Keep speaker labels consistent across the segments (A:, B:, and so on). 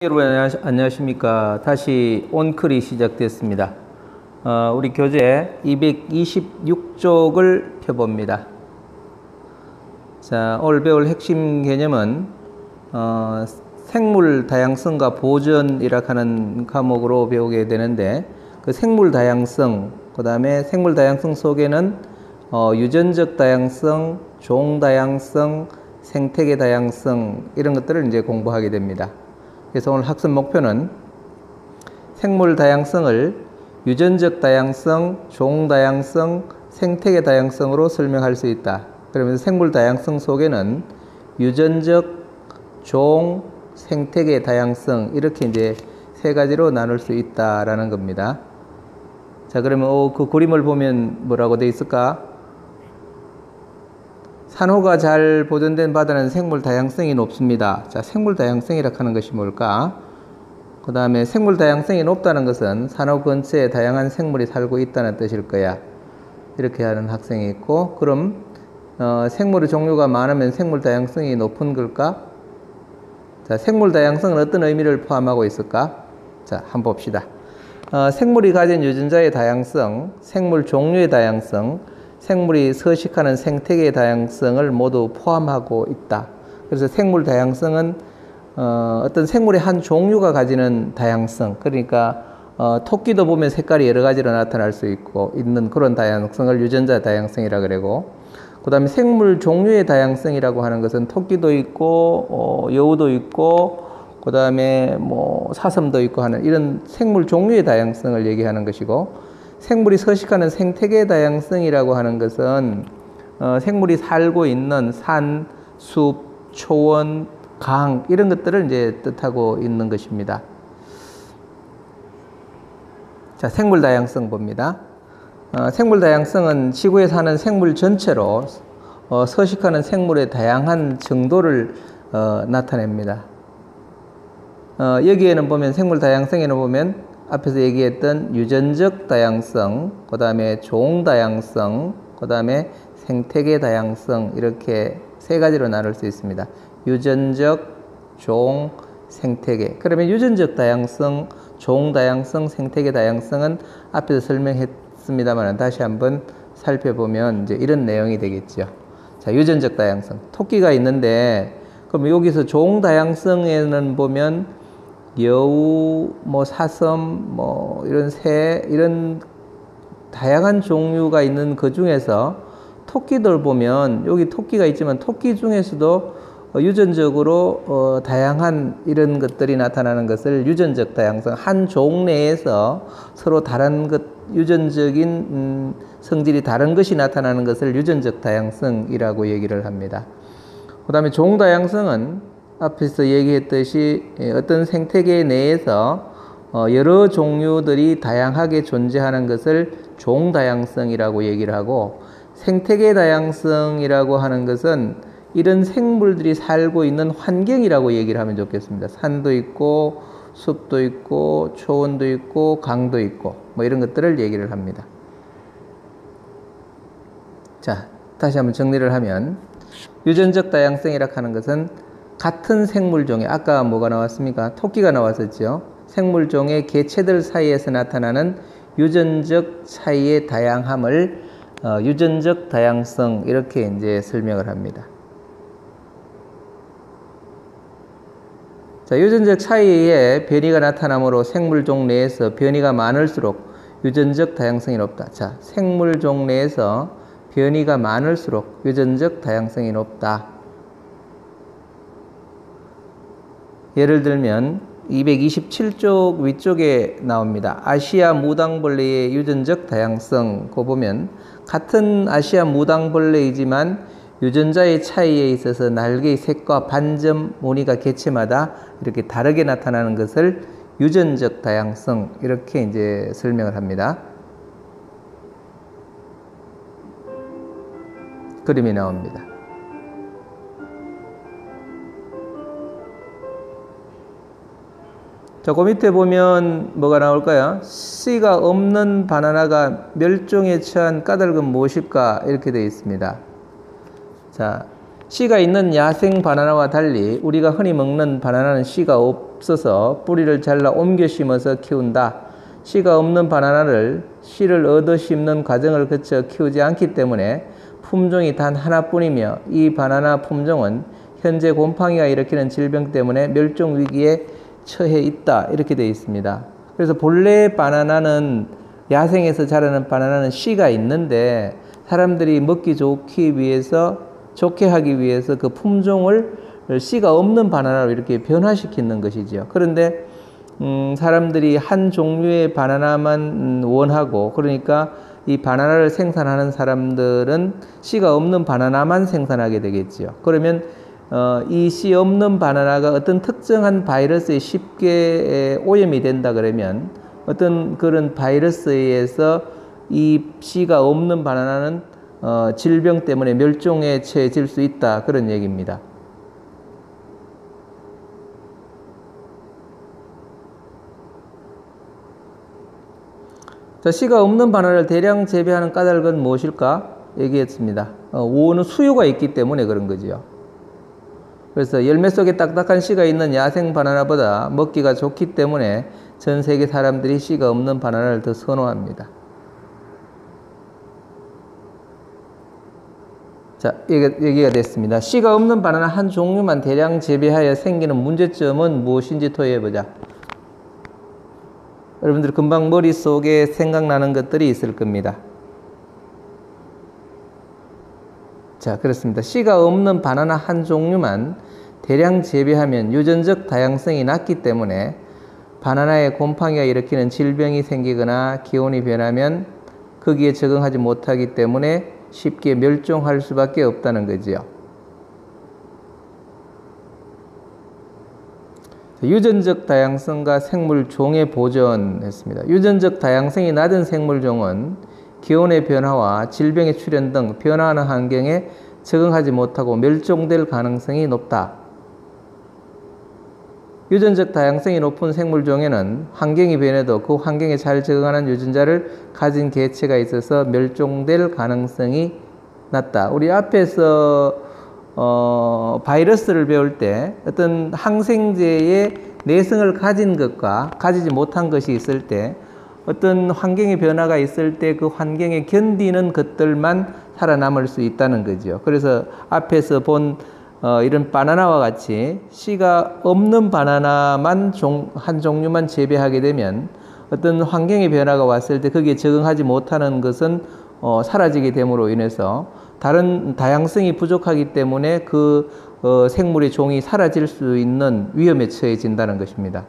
A: 여러분 안녕하십니까. 다시 온클이 시작됐습니다. 우리 교재 226쪽을 펴봅니다. 자, 오늘 배울 핵심 개념은 생물 다양성과 보전이라 하는 과목으로 배우게 되는데, 그 생물 다양성, 그 다음에 생물 다양성 속에는 유전적 다양성, 종 다양성, 생태계 다양성, 이런 것들을 이제 공부하게 됩니다. 그래서 오늘 학습 목표는 생물 다양성을 유전적 다양성, 종 다양성, 생태계 다양성으로 설명할 수 있다. 그러면서 생물 다양성 속에는 유전적, 종, 생태계 다양성, 이렇게 이제 세 가지로 나눌 수 있다라는 겁니다. 자, 그러면 그 그림을 보면 뭐라고 되어 있을까? 산호가 잘 보존된 바다는 생물 다양성이 높습니다. 자, 생물 다양성이라 하는 것이 뭘까? 그 다음에 생물 다양성이 높다는 것은 산호 근처에 다양한 생물이 살고 있다는 뜻일 거야. 이렇게 하는 학생이 있고, 그럼 생물의 종류가 많으면 생물 다양성이 높은 걸까? 자, 생물 다양성은 어떤 의미를 포함하고 있을까? 자, 한번 봅시다. 생물이 가진 유전자의 다양성, 생물 종류의 다양성, 생물이 서식하는 생태계의 다양성을 모두 포함하고 있다. 그래서 생물 다양성은 어떤 생물의 한 종류가 가지는 다양성, 그러니까 토끼도 보면 색깔이 여러 가지로 나타날 수 있는 그런 다양성을 유전자 다양성이라 그러고, 그 다음에 생물 종류의 다양성이라고 하는 것은 토끼도 있고 여우도 있고 그 다음에 뭐 사슴도 있고 하는 이런 생물 종류의 다양성을 얘기하는 것이고, 생물이 서식하는 생태계 다양성이라고 하는 것은 생물이 살고 있는 산, 숲, 초원, 강, 이런 것들을 이제 뜻하고 있는 것입니다. 자, 생물 다양성 봅니다. 생물 다양성은 지구에 사는 생물 전체로 서식하는 생물의 다양한 정도를 나타냅니다. 여기에는 보면 생물 다양성에는 보면 앞에서 얘기했던 유전적 다양성, 그 다음에 종 다양성, 그 다음에 생태계 다양성, 이렇게 세 가지로 나눌 수 있습니다. 유전적, 종, 생태계. 그러면 유전적 다양성, 종 다양성, 생태계 다양성은 앞에서 설명했습니다만 다시 한번 살펴보면 이제 이런 내용이 되겠죠. 자, 유전적 다양성. 토끼가 있는데, 그럼 여기서 종 다양성에는 보면 여우, 뭐 사슴, 뭐 이런 새, 이런 다양한 종류가 있는 그 중에서 토끼들 보면 여기 토끼가 있지만 토끼 중에서도 유전적으로 다양한 이런 것들이 나타나는 것을 유전적 다양성, 한 종 내에서 서로 다른 것, 유전적인 성질이 다른 것이 나타나는 것을 유전적 다양성이라고 얘기를 합니다. 그 다음에 종 다양성은 앞에서 얘기했듯이 어떤 생태계 내에서 여러 종류들이 다양하게 존재하는 것을 종 다양성이라고 얘기를 하고, 생태계 다양성이라고 하는 것은 이런 생물들이 살고 있는 환경이라고 얘기를 하면 좋겠습니다. 산도 있고 숲도 있고 초원도 있고 강도 있고 뭐 이런 것들을 얘기를 합니다. 자, 다시 한번 정리를 하면 유전적 다양성이라 하는 것은 같은 생물종에, 아까 뭐가 나왔습니까? 토끼가 나왔었죠. 생물종의 개체들 사이에서 나타나는 유전적 차이의 다양함을 유전적 다양성, 이렇게 이제 설명을 합니다. 자, 유전적 차이에 변이가 나타나므로 생물종 내에서 변이가 많을수록 유전적 다양성이 높다. 자, 생물종 내에서 변이가 많을수록 유전적 다양성이 높다. 예를 들면 227쪽 위쪽에 나옵니다. 아시아 무당벌레의 유전적 다양성, 그거 보면 같은 아시아 무당벌레이지만 유전자의 차이에 있어서 날개의 색과 반점, 무늬가 개체마다 이렇게 다르게 나타나는 것을 유전적 다양성, 이렇게 이제 설명을 합니다. 그림이 나옵니다. 자, 그 밑에 보면 뭐가 나올까요? 씨가 없는 바나나가 멸종에 처한 까닭은 무엇일까? 이렇게 되어 있습니다. 자, 씨가 있는 야생 바나나와 달리 우리가 흔히 먹는 바나나는 씨가 없어서 뿌리를 잘라 옮겨 심어서 키운다. 씨가 없는 바나나를 씨를 얻어 심는 과정을 거쳐 키우지 않기 때문에 품종이 단 하나뿐이며 이 바나나 품종은 현재 곰팡이가 일으키는 질병 때문에 멸종 위기에 처해 있다. 이렇게 되어 있습니다. 그래서 본래 바나나는 야생에서 자라는 바나나는 씨가 있는데 사람들이 먹기 좋게 하기 위해서 그 품종을 씨가 없는 바나나로 이렇게 변화시키는 것이죠. 그런데 사람들이 한 종류의 바나나만 원하고, 그러니까 이 바나나를 생산하는 사람들은 씨가 없는 바나나만 생산하게 되겠죠. 그러면 이 씨 없는 바나나가 어떤 특정한 바이러스에 쉽게 오염이 된다 그러면 어떤 그런 바이러스에 의해서 이 씨가 없는 바나나는 질병 때문에 멸종에 처해질 수 있다, 그런 얘기입니다. 자, 씨가 없는 바나나를 대량 재배하는 까닭은 무엇일까? 얘기했습니다. 우호는 수요가 있기 때문에 그런 거지요. 그래서 열매 속에 딱딱한 씨가 있는 야생 바나나보다 먹기가 좋기 때문에 전 세계 사람들이 씨가 없는 바나나를 더 선호합니다. 자, 얘기가 됐습니다. 씨가 없는 바나나 한 종류만 대량 재배하여 생기는 문제점은 무엇인지 토의해보자. 여러분들 금방 머릿속에 생각나는 것들이 있을 겁니다. 자, 그렇습니다. 씨가 없는 바나나 한 종류만 대량 재배하면 유전적 다양성이 낮기 때문에 바나나에 곰팡이가 일으키는 질병이 생기거나 기온이 변하면 거기에 적응하지 못하기 때문에 쉽게 멸종할 수밖에 없다는 거지요. 유전적 다양성과 생물 종의 보존했습니다. 유전적 다양성이 낮은 생물종은 기온의 변화와 질병의 출현 등 변화하는 환경에 적응하지 못하고 멸종될 가능성이 높다. 유전적 다양성이 높은 생물종에는 환경이 변해도 그 환경에 잘 적응하는 유전자를 가진 개체가 있어서 멸종될 가능성이 낮다. 우리 앞에서 바이러스를 배울 때 어떤 항생제의 내성을 가진 것과 가지지 못한 것이 있을 때 어떤 환경의 변화가 있을 때 그 환경에 견디는 것들만 살아남을 수 있다는 거죠. 그래서 앞에서 본 이런 바나나와 같이 씨가 없는 바나나만 한 종류만 재배하게 되면 어떤 환경의 변화가 왔을 때 거기에 적응하지 못하는 것은 사라지게 됨으로 인해서 다른 다양성이 부족하기 때문에 그 생물의 종이 사라질 수 있는 위험에 처해진다는 것입니다.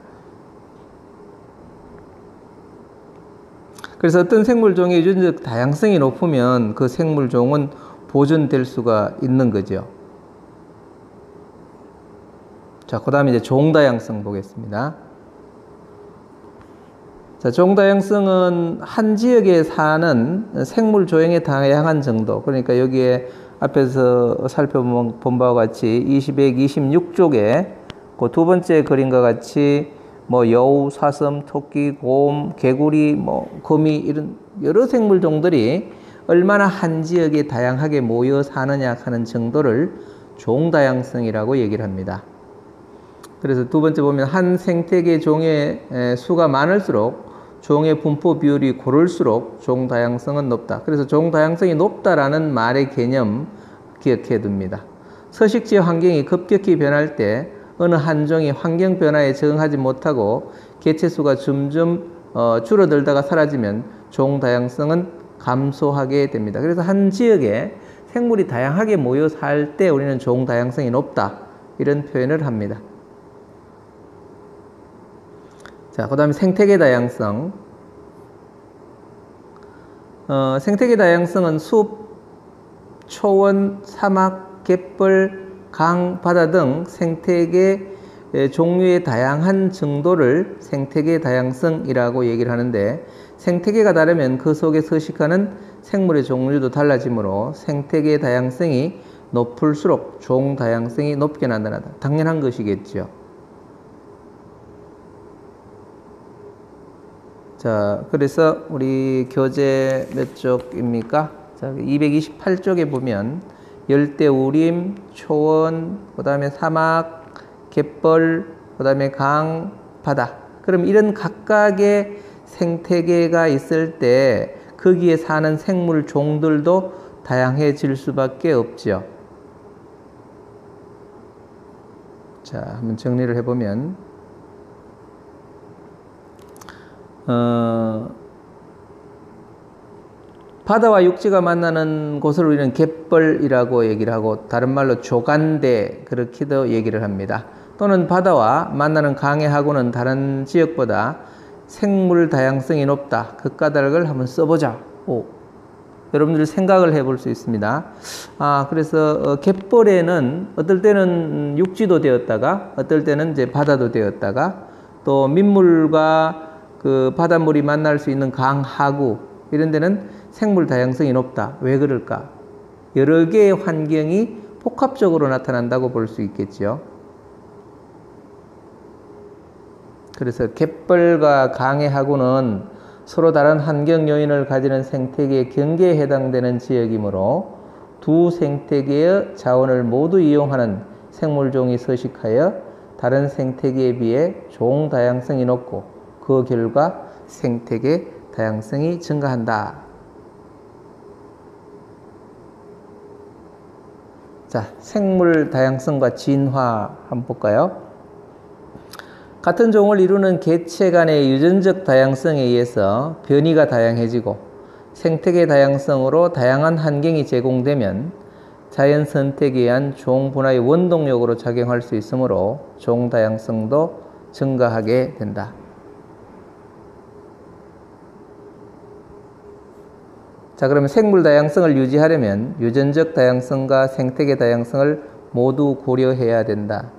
A: 그래서 어떤 생물종의 유전적 다양성이 높으면 그 생물종은 보존될 수가 있는 거죠. 자, 그 다음에 이제 종다양성 보겠습니다. 자, 종다양성은 한 지역에 사는 생물 조형의 다양한 정도, 그러니까 여기에 앞에서 살펴본 바와 같이 226쪽에 그 두 번째 그림과 같이 뭐 여우, 사슴, 토끼, 곰, 개구리, 거미 이런 여러 생물종들이 얼마나 한 지역에 다양하게 모여 사느냐 하는 정도를 종다양성이라고 얘기를 합니다. 그래서 두 번째 보면 한 생태계 종의 수가 많을수록 종의 분포 비율이 고를수록 종다양성은 높다. 그래서 종다양성이 높다라는 말의 개념 기억해 둡니다. 서식지 환경이 급격히 변할 때 어느 한 종이 환경 변화에 적응하지 못하고 개체 수가 점점 줄어들다가 사라지면 종다양성은 감소하게 됩니다. 그래서 한 지역에 생물이 다양하게 모여 살 때 우리는 종다양성이 높다, 이런 표현을 합니다. 자, 그 다음에 생태계 다양성. 생태계 다양성은 숲, 초원, 사막, 갯벌, 강, 바다 등 생태계 종류의 다양한 정도를 생태계 다양성이라고 얘기를 하는데, 생태계가 다르면 그 속에 서식하는 생물의 종류도 달라지므로 생태계 다양성이 높을수록 종 다양성이 높게 나타난다. 당연한 것이겠죠. 자, 그래서 우리 교재 몇 쪽입니까? 자, 228쪽에 보면 열대우림, 초원, 그 다음에 사막, 갯벌, 그 다음에 강, 바다. 그럼 이런 각각의 생태계가 있을 때 거기에 사는 생물 종들도 다양해질 수밖에 없죠. 자, 한번 정리를 해보면 바다와 육지가 만나는 곳을 우리는 갯벌이라고 얘기를 하고 다른 말로 조간대 그렇게도 얘기를 합니다. 또는 바다와 만나는 강의 하고는 다른 지역보다 생물 다양성이 높다. 그 까닭을 한번 써보자. 여러분들 생각을 해볼 수 있습니다. 그래서 갯벌에는 어떨 때는 육지도 되었다가 어떨 때는 이제 바다도 되었다가 또 민물과 그 바닷물이 만날 수 있는 강, 하구 이런 데는 생물 다양성이 높다. 왜 그럴까? 여러 개의 환경이 복합적으로 나타난다고 볼 수 있겠죠. 그래서 갯벌과 강의 하구는 서로 다른 환경 요인을 가지는 생태계의 경계에 해당되는 지역이므로 두 생태계의 자원을 모두 이용하는 생물종이 서식하여 다른 생태계에 비해 종 다양성이 높고 그 결과 생태계 다양성이 증가한다. 자, 생물 다양성과 진화 한번 볼까요? 같은 종을 이루는 개체 간의 유전적 다양성에 의해서 변이가 다양해지고 생태계 다양성으로 다양한 환경이 제공되면 자연 선택에 의한 종 분화의 원동력으로 작용할 수 있으므로 종 다양성도 증가하게 된다. 자, 그러면 생물 다양성을 유지하려면 유전적 다양성과 생태계 다양성을 모두 고려해야 된다.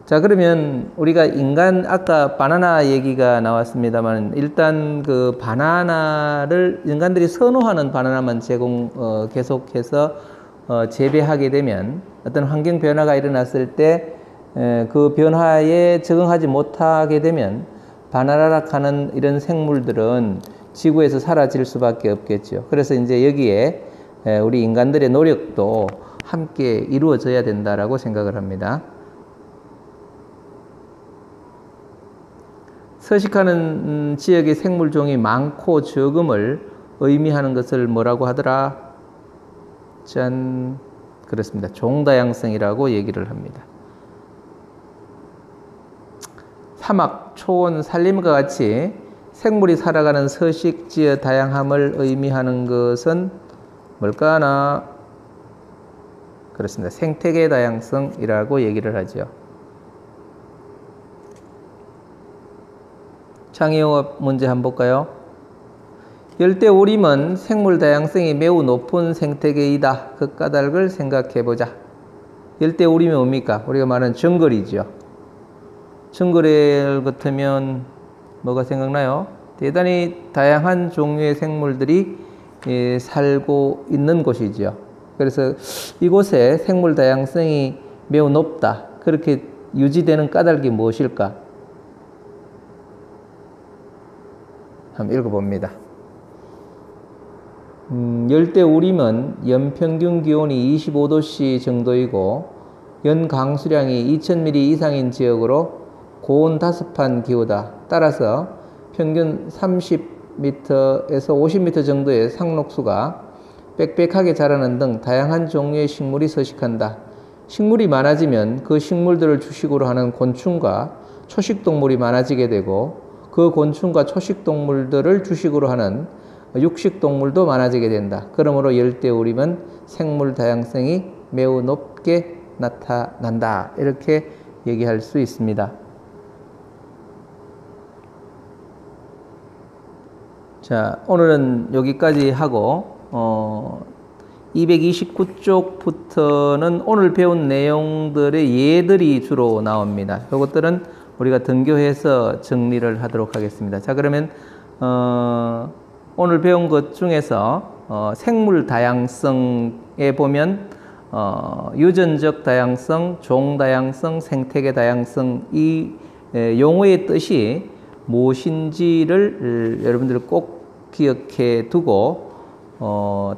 A: 자, 그러면 우리가 인간, 아까 바나나 얘기가 나왔습니다만, 일단 그 바나나를 인간들이 선호하는 바나나만 계속해서 재배하게 되면 어떤 환경 변화가 일어났을 때 그 변화에 적응하지 못하게 되면 바나나라 하는 이런 생물들은 지구에서 사라질 수밖에 없겠죠. 그래서 이제 여기에 우리 인간들의 노력도 함께 이루어져야 된다라고 생각을 합니다. 서식하는 지역의 생물종이 많고 적음을 의미하는 것을 뭐라고 하더라? 짠, 그렇습니다. 종다양성이라고 얘기를 합니다. 사막, 초원, 산림과 같이 생물이 살아가는 서식지의 다양함을 의미하는 것은 뭘까나? 그렇습니다. 생태계 다양성이라고 얘기를 하죠. 창의용어 문제 한번 볼까요? 열대우림은 생물 다양성이 매우 높은 생태계이다. 그 까닭을 생각해 보자. 열대우림이 뭡니까? 우리가 말하는 정글이죠. 정글 같으면 뭐가 생각나요? 대단히 다양한 종류의 생물들이 살고 있는 곳이죠. 그래서 이곳에 생물 다양성이 매우 높다. 그렇게 유지되는 까닭이 무엇일까? 한번 읽어봅니다. 열대우림은 연평균 기온이 25도씨 정도이고 연 강수량이 2000mm 이상인 지역으로 고온 다습한 기후다. 따라서 평균 30m에서 50m 정도의 상록수가 빽빽하게 자라는 등 다양한 종류의 식물이 서식한다. 식물이 많아지면 그 식물들을 주식으로 하는 곤충과 초식동물이 많아지게 되고 그 곤충과 초식동물들을 주식으로 하는 육식동물도 많아지게 된다. 그러므로 열대우림은 생물 다양성이 매우 높게 나타난다. 이렇게 얘기할 수 있습니다. 자, 오늘은 여기까지 하고 229쪽부터는 오늘 배운 내용들의 예들이 주로 나옵니다. 이것들은 우리가 등교해서 정리를 하도록 하겠습니다. 자, 그러면 오늘 배운 것 중에서 생물 다양성에 보면 유전적 다양성, 종 다양성, 생태계 다양성 이 용어의 뜻이 무엇인지를 여러분들 꼭 기억해 두고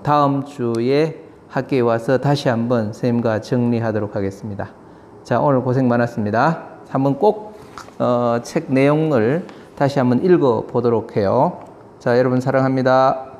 A: 다음 주에 학교에 와서 다시 한번 선생님과 정리하도록 하겠습니다. 자, 오늘 고생 많았습니다. 한번 꼭 책 내용을 다시 한번 읽어 보도록 해요. 자, 여러분 사랑합니다.